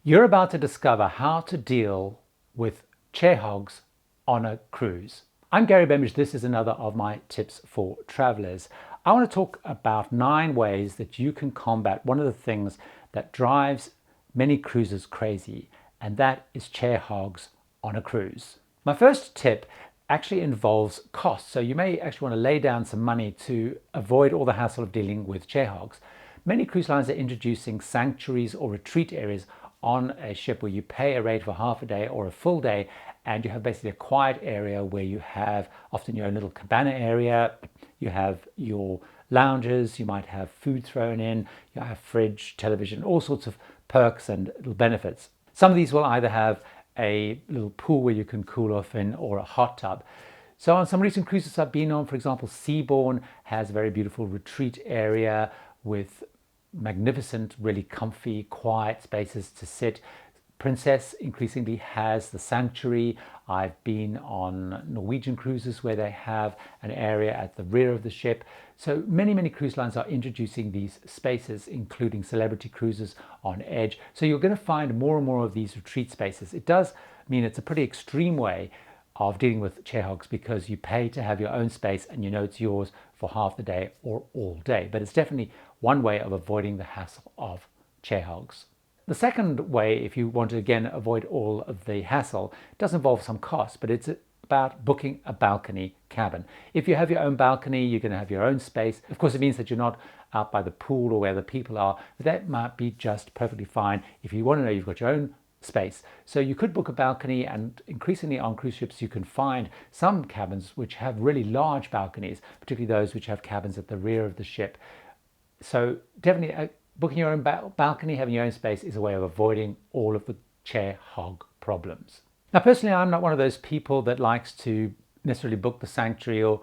You're about to discover how to deal with chair hogs on a cruise. I'm Gary Bembridge. This is another of my tips for travelers. I want to talk about 9 ways that you can combat one of the things that drives many cruisers crazy, and that is chair hogs on a cruise. My first tip actually involves cost. So you may actually want to lay down some money to avoid all the hassle of dealing with chair hogs. Many cruise lines are introducing sanctuaries or retreat areas on a ship where you pay a rate for half a day or a full day, and you have basically a quiet area where you have often your own little cabana area, you have your lounges, you might have food thrown in, you have fridge, television, all sorts of perks and little benefits. Some of these will either have a little pool where you can cool off in or a hot tub. So on some recent cruises I've been on, for example, Seabourn has a very beautiful retreat area with magnificent, really comfy, quiet spaces to sit. Princess increasingly has the sanctuary. I've been on Norwegian cruises where they have an area at the rear of the ship. So many cruise lines are introducing these spaces, including celebrity cruises on Edge. So you're going to find more and more of these retreat spaces. It does mean it's a pretty extreme way of dealing with chair hogs because you pay to have your own space and you know it's yours for half the day or all day. But it's definitely one way of avoiding the hassle of chair hogs. The second way, if you want to again avoid all of the hassle, does involve some cost, but it's about booking a balcony cabin. If you have your own balcony, you're going to have your own space. Of course, it means that you're not out by the pool or where the people are, but that might be just perfectly fine if you want to know you've got your own space. So you could book a balcony, and increasingly on cruise ships you can find some cabins which have really large balconies, particularly those which have cabins at the rear of the ship. So definitely booking your own balcony, having your own space is a way of avoiding all of the chair hog problems. Now personally, I'm not one of those people that likes to necessarily book the sanctuary or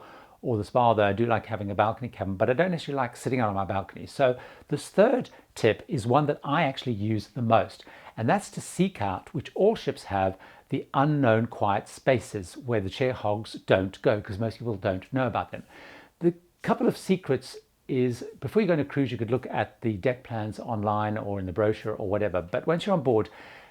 the spa, though I do like having a balcony cabin, but I don't necessarily like sitting out on my balcony. So this third tip is one that I actually use the most, and that's to seek out, which all ships have, the unknown quiet spaces where the chair hogs don't go, because most people don't know about them. The couple of secrets is, before you go on a cruise, you could look at the deck plans online or in the brochure or whatever, but once you're on board,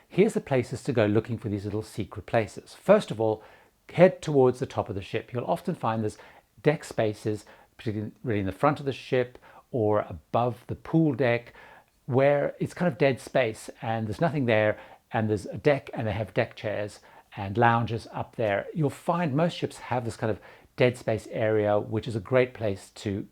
here's the places to go looking for these little secret places. First of all, head towards the top of the ship. You'll often find there's deck spaces, particularly really in the front of the ship or above the pool deck, where it's kind of dead space and there's nothing there, and there's a deck and they have deck chairs and lounges up there. You'll find most ships have this kind of dead space area, which is a great place to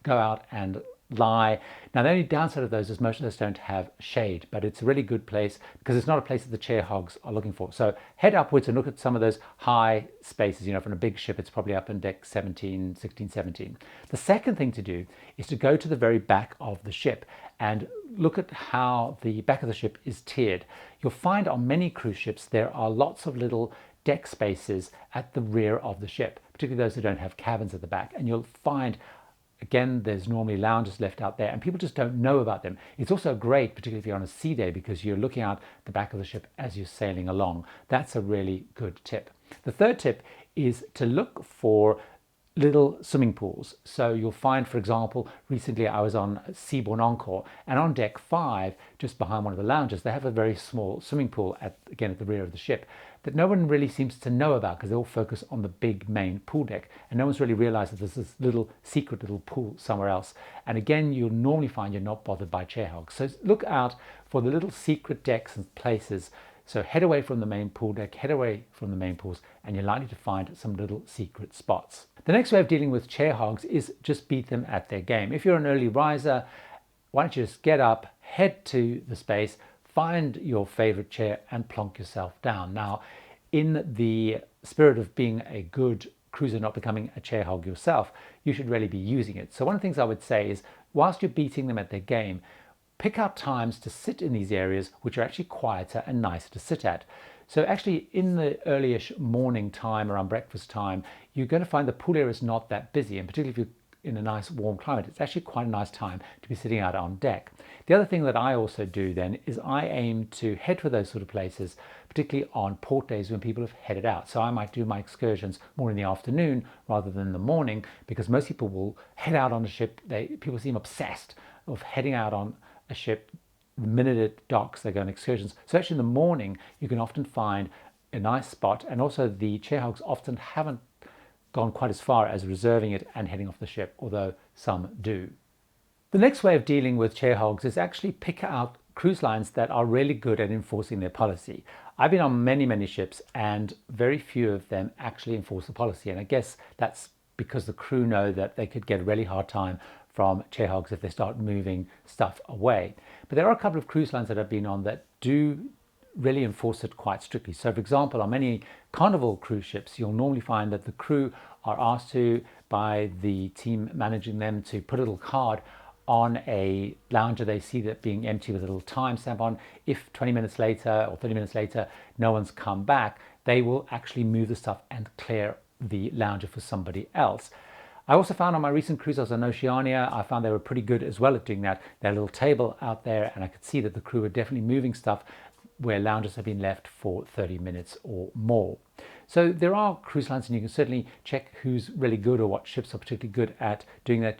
go out and lie. Now the only downside of those is most of those don't have shade, but it's a really good place because it's not a place that the chair hogs are looking for. So head upwards and look at some of those high spaces. You know, from a big ship it's probably up in deck 17, 16, 17. The second thing to do is to go to the very back of the ship and look at how the back of the ship is tiered. You'll find on many cruise ships there are lots of little deck spaces at the rear of the ship, particularly those that don't have cabins at the back, and you'll find again, there's normally lounges left out there and people just don't know about them. It's also great, particularly if you're on a sea day, because you're looking out the back of the ship as you're sailing along. That's a really good tip. The third tip is to look for little swimming pools. So you'll find, for example, recently I was on Seabourn Encore, and on deck 5, just behind one of the lounges, they have a very small swimming pool again at the rear of the ship that no one really seems to know about because they all focus on the big main pool deck, and no one's really realized that there's this little secret little pool somewhere else. And again, you'll normally find you're not bothered by chair hogs. So look out for the little secret decks and places. So head away from the main pool deck, head away from the main pools, and you're likely to find some little secret spots. The next way of dealing with chair hogs is just beat them at their game. If you're an early riser, why don't you just get up, head to the space, find your favorite chair and plonk yourself down. Now, in the spirit of being a good cruiser, not becoming a chair hog yourself, you should really be using it. So one of the things I would say is, whilst you're beating them at their game, pick out times to sit in these areas which are actually quieter and nicer to sit at. So actually in the early-ish morning time, around breakfast time, you're going to find the pool area is not that busy, and particularly if you're in a nice warm climate, it's actually quite a nice time to be sitting out on deck. The other thing that I also do then is I aim to head for those sort of places, particularly on port days when people have headed out. So I might do my excursions more in the afternoon rather than the morning, because most people will head out on a ship. People seem obsessed of heading out on a ship the minute it docks, they go on excursions. So actually in the morning, you can often find a nice spot, and also the chair hogs often haven't gone quite as far as reserving it and heading off the ship, although some do. The next way of dealing with chair hogs is actually pick out cruise lines that are really good at enforcing their policy. I've been on many ships and very few of them actually enforce the policy, and I guess that's because the crew know that they could get a really hard time from chair hogs if they start moving stuff away. But there are a couple of cruise lines that I've been on that do really enforce it quite strictly. So for example, on many Carnival cruise ships, you'll normally find that the crew are asked to, by the team managing them, to put a little card on a lounger they see that being empty with a little timestamp on. If 20 minutes later or 30 minutes later no one's come back, they will actually move the stuff and clear the lounger for somebody else. I also found on my recent cruise, I was on Oceania, I found they were pretty good as well at doing that. They had a little table out there and I could see that the crew were definitely moving stuff where loungers have been left for 30 minutes or more. So there are cruise lines, and you can certainly check who's really good or what ships are particularly good at doing that.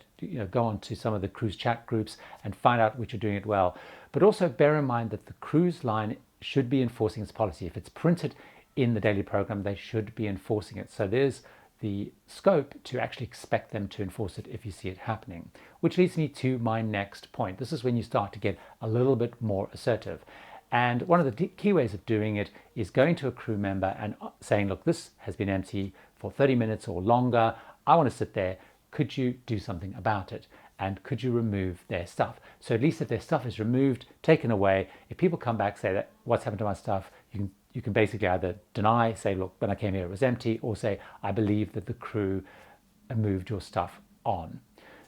Go on to some of the cruise chat groups and find out which are doing it well. But also bear in mind that the cruise line should be enforcing its policy. If it's printed in the daily program, they should be enforcing it. So there's the scope to actually expect them to enforce it if you see it happening. Which leads me to my next point. This is when you start to get a little bit more assertive. And one of the key ways of doing it is going to a crew member and saying, look, this has been empty for 30 minutes or longer. I want to sit there. Could you do something about it? And could you remove their stuff? So at least if their stuff is removed, taken away, if people come back, say that what's happened to my stuff, you can basically either deny, say, look, when I came here it was empty, or say, I believe that the crew moved your stuff on.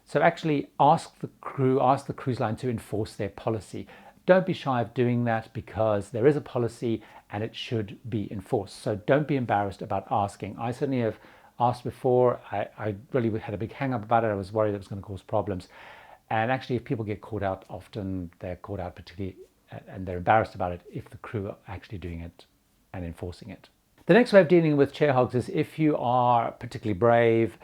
So actually ask the cruise line to enforce their policy. Don't be shy of doing that, because there is a policy and it should be enforced. So don't be embarrassed about asking. I certainly have asked before. I really had a big hang up about it. I was worried it was going to cause problems. And actually, if people get caught out, often they're caught out particularly, and they're embarrassed about it if the crew are actually doing it and enforcing it. The next way of dealing with chair hogs is if you are particularly brave,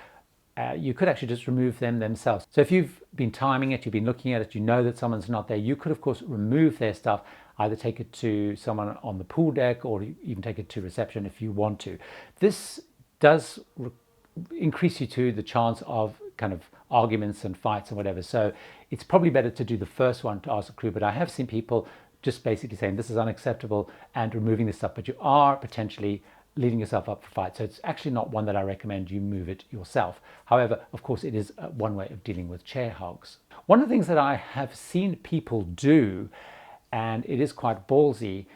you could actually just remove them themselves. So if you've been timing it, you've been looking at it, you know that someone's not there, you could of course remove their stuff, either take it to someone on the pool deck or even take it to reception if you want to. This does increase you to the chance of kind of arguments and fights and whatever. So it's probably better to do the first one to ask the crew, but I have seen people just basically saying this is unacceptable and removing this stuff, but you are potentially leaving yourself up for fight. So it's actually not one that I recommend you move it yourself. However, of course, it is one way of dealing with chair hogs. One of the things that I have seen people do, and it is quite ballsy,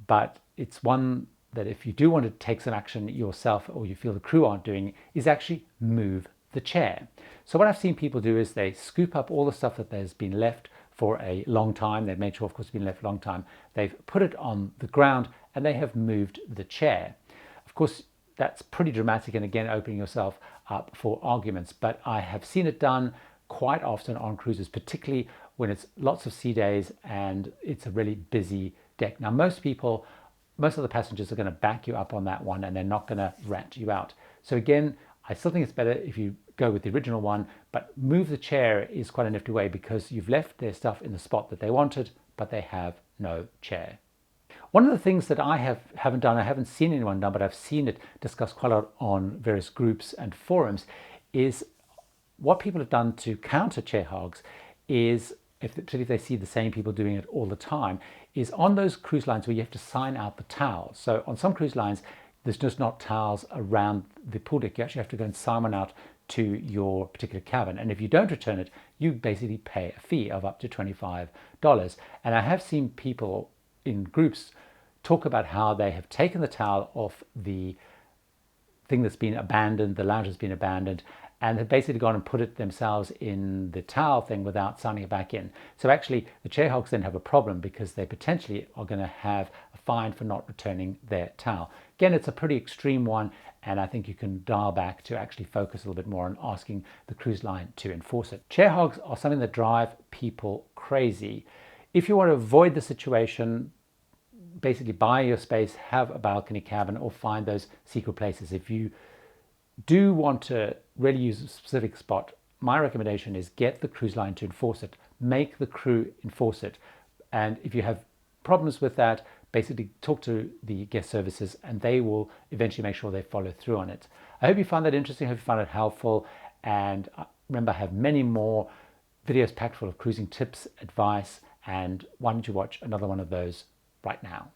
but it's one that if you do want to take some action yourself or you feel the crew aren't doing, is actually move the chair. So what I've seen people do is they scoop up all the stuff that has been left for a long time. They've made sure, of course, it's been left a long time. They've put it on the ground and they have moved the chair. Of course, that's pretty dramatic and again opening yourself up for arguments, but I have seen it done quite often on cruises, particularly when it's lots of sea days and it's a really busy deck. Now most of the passengers are going to back you up on that one and they're not going to rat you out. So again, I still think it's better if you go with the original one, but move the chair is quite a nifty way because you've left their stuff in the spot that they wanted, but they have no chair. One of the things that I haven't done, I haven't seen anyone done, but I've seen it discussed quite a lot on various groups and forums, is what people have done to counter chair hogs is, particularly if they see the same people doing it all the time, is on those cruise lines where you have to sign out the towels. So on some cruise lines, there's just not towels around the pool deck. You actually have to go and sign one out to your particular cabin. And if you don't return it, you basically pay a fee of up to $25. And I have seen people in groups talk about how they have taken the towel off the thing that's been abandoned, the lounge has been abandoned, and have basically gone and put it themselves in the towel thing without signing it back in. So actually the chair hogs then have a problem because they potentially are going to have a fine for not returning their towel. Again, it's a pretty extreme one, and I think you can dial back to actually focus a little bit more on asking the cruise line to enforce it. Chair hogs are something that drive people crazy. If you want to avoid the situation, basically buy your space, have a balcony cabin, or find those secret places. If you do want to really use a specific spot, my recommendation is get the cruise line to enforce it. Make the crew enforce it. And if you have problems with that, basically talk to the guest services and they will eventually make sure they follow through on it. I hope you found that interesting. I hope you found it helpful. And remember, I have many more videos packed full of cruising tips, advice, and why don't you watch another one of those right now?